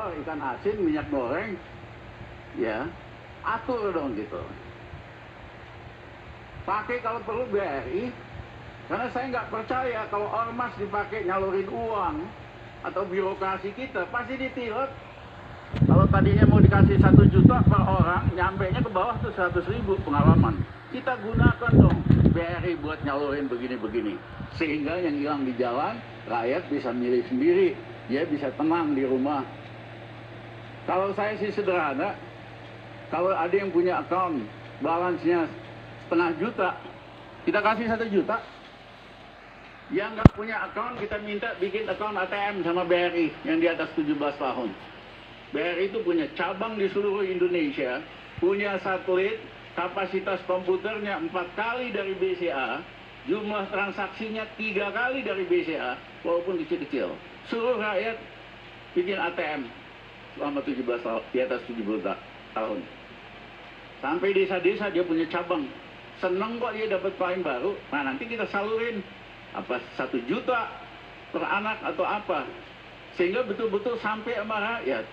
jual ikan asin, minyak goreng, ya atur dong gitu. Pakai kalau perlu BRI, karena saya nggak percaya kalau ormas dipakai nyalurin uang atau birokrasi kita pasti ditilet. Kalau tadinya mau dikasih 1 juta per orang, nyampainya ke bawah tuh 100.000 pengalaman. Kita gunakan dong BRI buat nyalurin begini-begini, sehingga yang hilang di jalan rakyat bisa milih sendiri, dia bisa tenang di rumah. Kalau saya sih sederhana, kalau ada yang punya account balance-nya 0,5 juta, kita kasih 1 juta. Yang nggak punya account, kita minta bikin account ATM sama BRI yang di atas 17 tahun. BRI itu punya cabang di seluruh Indonesia, punya satelit, kapasitas komputernya 4 kali dari BCA, jumlah transaksinya 3 kali dari BCA, walaupun kecil-kecil. Seluruh rakyat bikin ATM selama 17 tahun, di atas 70 tahun. Sampai desa-desa dia punya cabang. Seneng kok dia dapat klien baru. Nah nanti kita salurin apa 1 juta per anak atau apa, sehingga betul-betul sampai sama rakyat.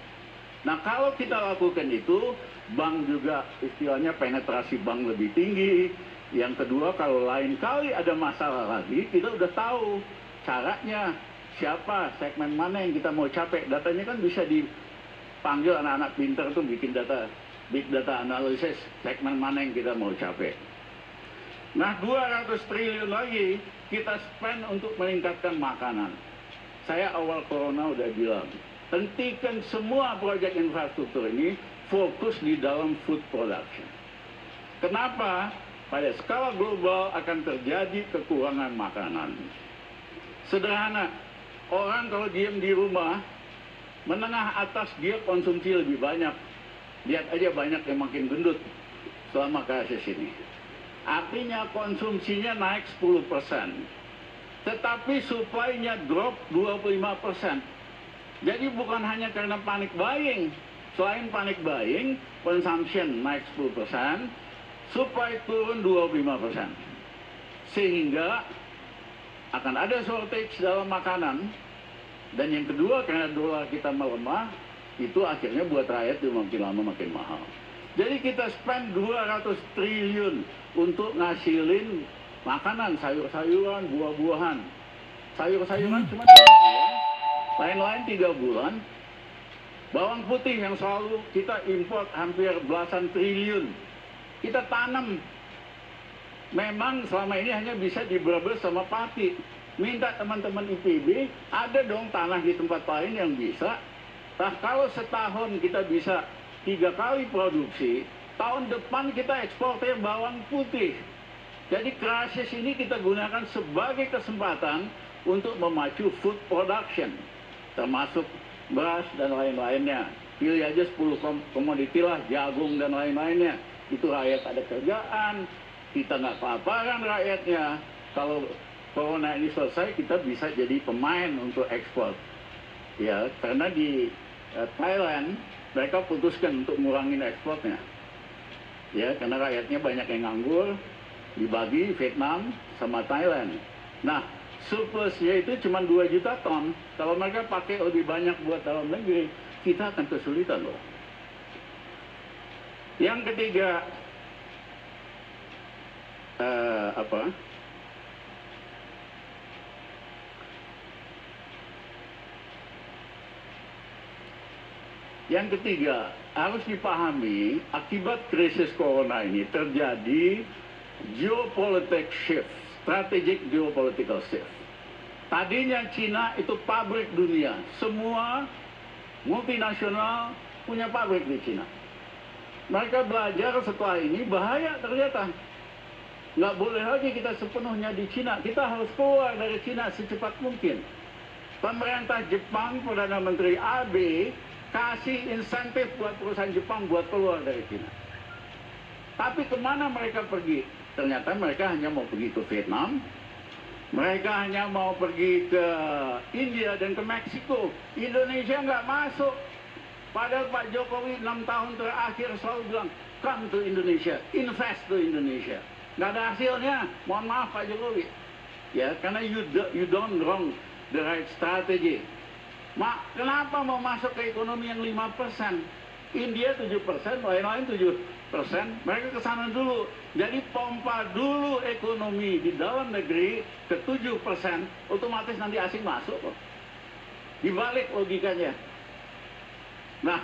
Nah kalau kita lakukan itu, bank juga istilahnya penetrasi bank lebih tinggi. Yang kedua, kalau lain kali ada masalah lagi, kita udah tahu caranya, siapa, segmen mana yang kita mau capai. Datanya kan bisa dipanggil anak-anak pinter tuh bikin data, big data analysis, segmen mana yang kita mau capai. Nah 200 triliun lagi kita spend untuk meningkatkan makanan. Saya awal corona udah bilang, hentikan semua proyek infrastruktur ini, fokus di dalam food production. Kenapa? Pada skala global akan terjadi kekurangan makanan. Sederhana, orang kalau diam di rumah, menengah atas dia konsumsi lebih banyak. Lihat aja banyak yang makin gendut selama krisis ini. Artinya konsumsinya naik 10%. Tetapi supply-nya drop 25%. Jadi bukan hanya karena panic buying. Selain panic buying, consumption naik 10%, supply turun 25%. Sehingga akan ada shortage dalam makanan. Dan yang kedua, karena dolar kita melemah, itu akhirnya buat rakyat makin lama makin mahal. Jadi kita spend 200 triliun untuk ngasilin makanan, sayur-sayuran, buah-buahan. Sayur-sayuran cuma 2 bulan, lain-lain 3 bulan. Bawang putih yang selalu kita import hampir belasan triliun. Kita tanam. Memang selama ini hanya bisa di Brebes sama Pati. Minta teman-teman IPB, ada dong tanah di tempat lain yang bisa. Nah kalau setahun kita bisa 3 kali produksi, tahun depan kita ekspornya bawang putih. Jadi krisis ini kita gunakan sebagai kesempatan untuk memacu food production, termasuk beras dan lain-lainnya. Pilih aja 10 komoditi lah, jagung dan lain-lainnya. Itu rakyat ada kerjaan, kita nggak kelaparan rakyatnya. Kalau corona ini selesai, kita bisa jadi pemain untuk ekspor. Ya, karena di Thailand mereka putuskan untuk ngurangin ekspornya. Ya, karena rakyatnya banyak yang nganggur, dibagi Vietnam sama Thailand. Nah, surplusnya itu cuma 2 juta ton. Kalau mereka pakai lebih banyak buat dalam negeri, kita akan kesulitan loh. Yang ketiga, Yang ketiga, harus dipahami akibat krisis corona ini terjadi geopolitical shift, strategic geopolitical shift. Tadinya Cina itu pabrik dunia, semua multinasional punya pabrik di Cina. Mereka belajar setelah ini bahaya ternyata. Nggak boleh lagi kita sepenuhnya di Cina, kita harus keluar dari Cina secepat mungkin. Pemerintah Jepang, Perdana Menteri Abe, kasih insentif buat perusahaan Jepang buat keluar dari Cina. Tapi kemana mereka pergi? Ternyata mereka hanya mau pergi ke Vietnam, mereka hanya mau pergi ke India dan ke Meksiko. Indonesia nggak masuk. Padahal Pak Jokowi 6 tahun terakhir selalu bilang, come to Indonesia, invest to Indonesia. Nggak ada hasilnya, mohon maaf Pak Jokowi. Ya, karena you don't wrong the right strategy. Kenapa mau masuk ke ekonomi yang 5%? India 7%, lain-lain 7%, mereka ke sana dulu. Jadi pompa dulu ekonomi di dalam negeri ke 7%, otomatis nanti asing masuk kok. Dibalik logikanya. Nah,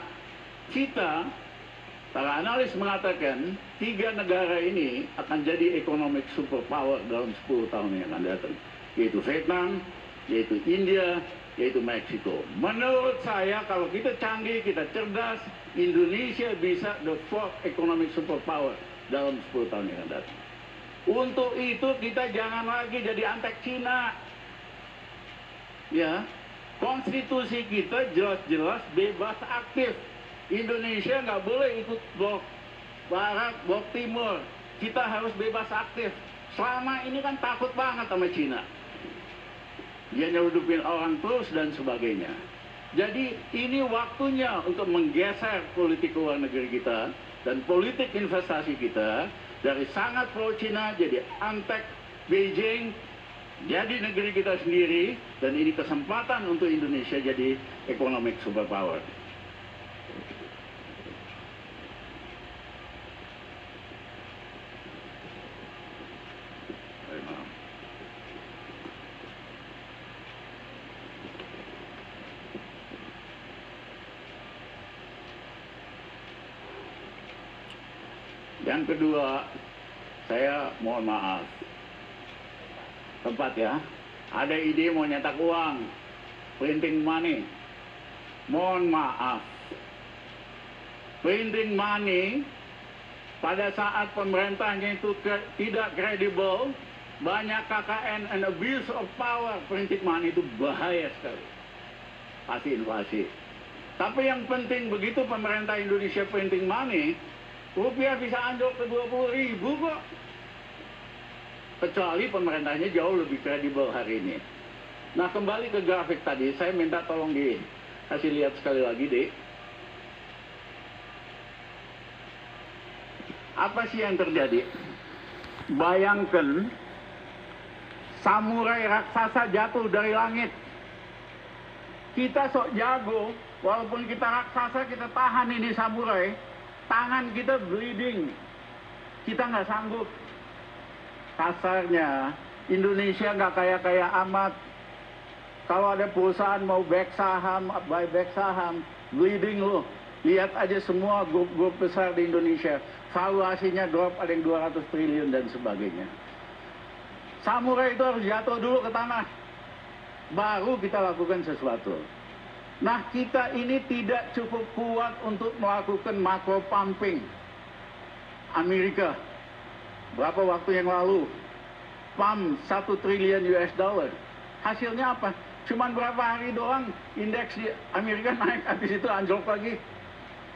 kita, para analis mengatakan 3 negara ini akan jadi economic superpower dalam 10 tahun yang akan datang, yaitu Vietnam, yaitu India, yaitu Meksiko. Menurut saya, kalau kita canggih, kita cerdas, Indonesia bisa the 4th economic superpower dalam 10 tahun yang akan datang. Untuk itu kita jangan lagi jadi antek Cina. Ya, konstitusi kita jelas-jelas bebas aktif. Indonesia nggak boleh ikut blok barat, blok timur. Kita harus bebas aktif. Selama ini kan takut banget sama Cina. Dia nyeludupin orang terus dan sebagainya. Jadi ini waktunya untuk menggeser politik luar negeri kita dan politik investasi kita dari sangat pro Cina jadi antek Beijing, jadi negeri kita sendiri, dan ini kesempatan untuk Indonesia jadi economic superpower. Yang kedua, saya mohon maaf. Tempat ya, ada ide mau nyetak uang, printing money. Mohon maaf. Printing money pada saat pemerintahnya itu tidak kredibel, banyak KKN and abuse of power, printing money itu bahaya sekali. Pasti inflasi. Tapi yang penting begitu pemerintah Indonesia printing money, rupiah bisa anjlok ke 20.000 kok. Kecuali pemerintahnya jauh lebih kredibel hari ini. Nah, kembali ke grafik tadi, saya minta tolong dikasih lihat sekali lagi, Dek. Apa sih yang terjadi? Bayangkan samurai raksasa jatuh dari langit. Kita sok jago, walaupun kita raksasa, kita tahan ini samurai. Tangan kita bleeding, kita nggak sanggup. Kasarnya, Indonesia nggak kaya-kaya amat. Kalau ada perusahaan mau back saham, buyback saham, bleeding loh. Lihat aja semua grup-grup besar di Indonesia, valuasinya drop, ada yang 200 triliun dan sebagainya. Samurai itu harus jatuh dulu ke tanah, baru kita lakukan sesuatu. Nah, kita ini tidak cukup kuat untuk melakukan macro pumping. Amerika, berapa waktu yang lalu, pump 1 triliun US dollar. Hasilnya apa? Cuman berapa hari doang, indeks di Amerika naik, habis itu anjlok lagi.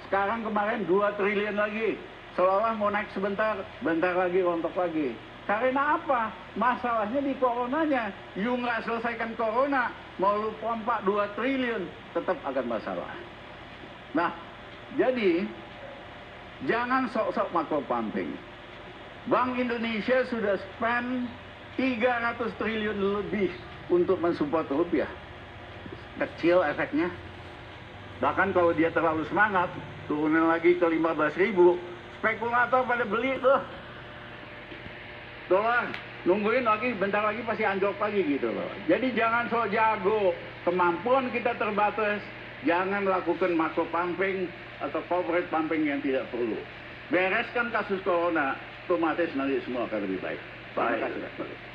Sekarang kemarin 2 triliun lagi. Seolah mau naik sebentar, bentar lagi rontok lagi. Karena apa? Masalahnya di coronanya. You nggak selesaikan corona, mau lu pompa 2 triliun, tetap akan masalah. Nah, jadi jangan sok-sok macro pumping. Bank Indonesia sudah spend 300 triliun lebih untuk mensupport rupiah. Kecil efeknya. Bahkan kalau dia terlalu semangat, turunin lagi ke 15.000, spekulator pada beli tuh. Dolar, nungguin lagi, bentar lagi pasti anjlok lagi gitu loh. Jadi jangan sok jago, kemampuan kita terbatas, jangan lakukan macro pumping atau corporate pumping yang tidak perlu. Bereskan kasus corona, otomatis nanti semua akan lebih baik. Terima kasih.